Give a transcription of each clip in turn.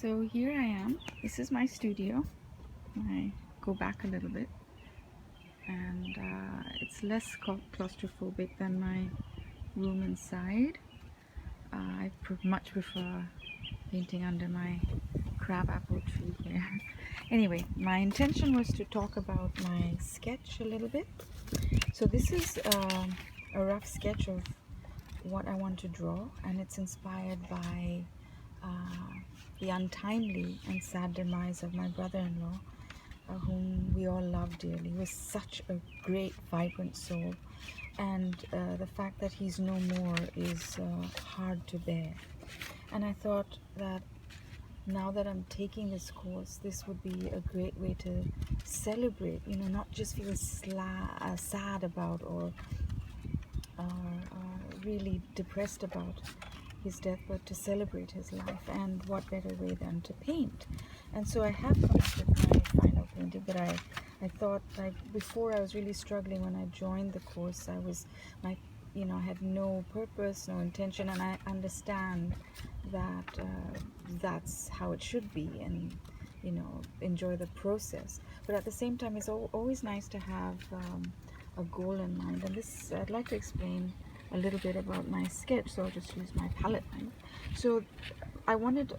So here I am. This is my studio. I go back a little bit, and it's less claustrophobic than my room inside. I much prefer painting under my crabapple tree here. Anyway, my intention was to talk about my sketch a little bit. So this is a rough sketch of what I want to draw, and it's inspired by the untimely and sad demise of my brother-in-law, whom we all love dearly. He was such a great, vibrant soul, and the fact that he's no more is hard to bear. And I thought that now that I'm taking this course, this would be a great way to celebrate, not just feel sad about or really depressed about his death, but to celebrate his life. And what better way than to paint? And so I have come up with my final painting, but I thought, like, before, I was really struggling when I joined the course. I had no purpose, no intention, and I understand that that's how it should be, and enjoy the process. But at the same time, it's always nice to have a goal in mind. And this, I'd like to explain a little bit about my sketch, so I'll just use my palette knife. So I wanted,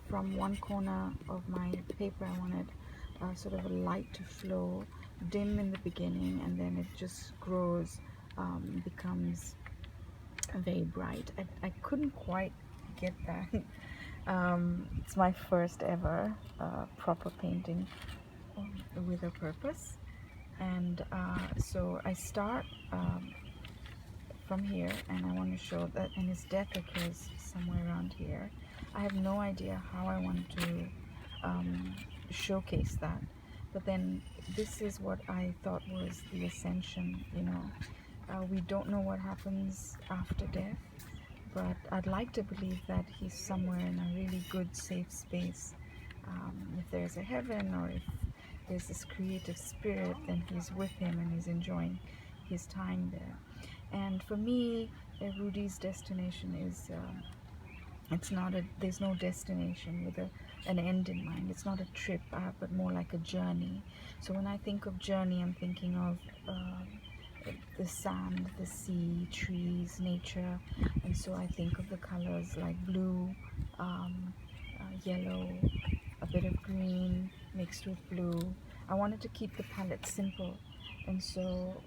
from one corner of my paper, I wanted sort of a light to flow, dim in the beginning, and then it just grows, becomes very bright. I couldn't quite get that. It's my first ever proper painting with a purpose. And so I start from here, and I want to show that, and his death occurs somewhere around here. I have no idea how I want to showcase that, but then this is what I thought was the ascension. We don't know what happens after death, but I'd like to believe that he's somewhere in a really good, safe space. If there's a heaven, or if there's this creative spirit, then he's with him and he's enjoying his time there. And for me, Rudi's destination is, there's no destination with an end in mind. It's not a trip, but more like a journey. So when I think of journey, I'm thinking of the sand, the sea, trees, nature. And so I think of the colors like blue, yellow, a bit of green mixed with blue. I wanted to keep the palette simple, and so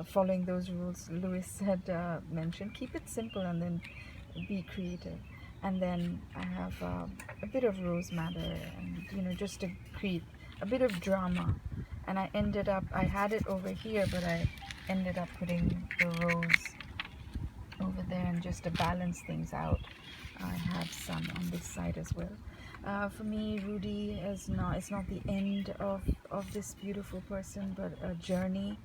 following those rules Lewis had mentioned, keep it simple and then be creative. And then I have a bit of rose madder, and just to create a bit of drama. And I had it over here, but I ended up putting the rose over there, and just to balance things out, I have some on this side as well. For me, Rudi is it's not the end of this beautiful person, but a journey,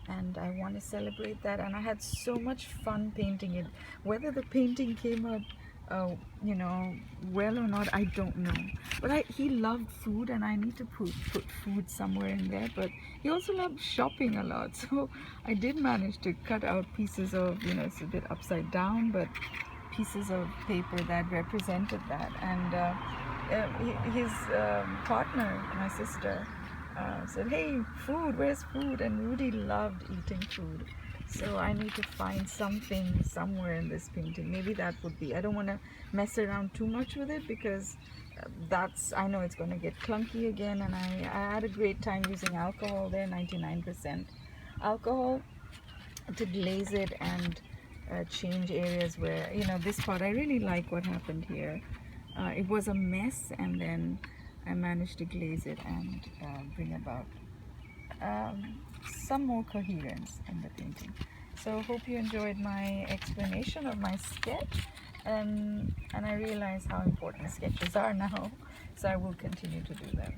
and I want to celebrate that. And I had so much fun painting it. Whether the painting came out well or not, I don't know, but he loved food, and I need to put food somewhere in there. But he also loved shopping a lot, so I did manage to cut out pieces of, it's a bit upside down, but pieces of paper that represented that. And his partner, my sister, said, "Hey, food, where's food?" And Rudi loved eating food. So I need to find something somewhere in this painting. Maybe that would be, I don't want to mess around too much with it, because I know it's going to get clunky again. And I had a great time using alcohol there, 99% alcohol, to glaze it and change areas where, this part, I really like what happened here. It was a mess, and then I managed to glaze it and bring about some more coherence in the painting. So hope you enjoyed my explanation of my sketch, and I realize how important sketches are now, so I will continue to do them.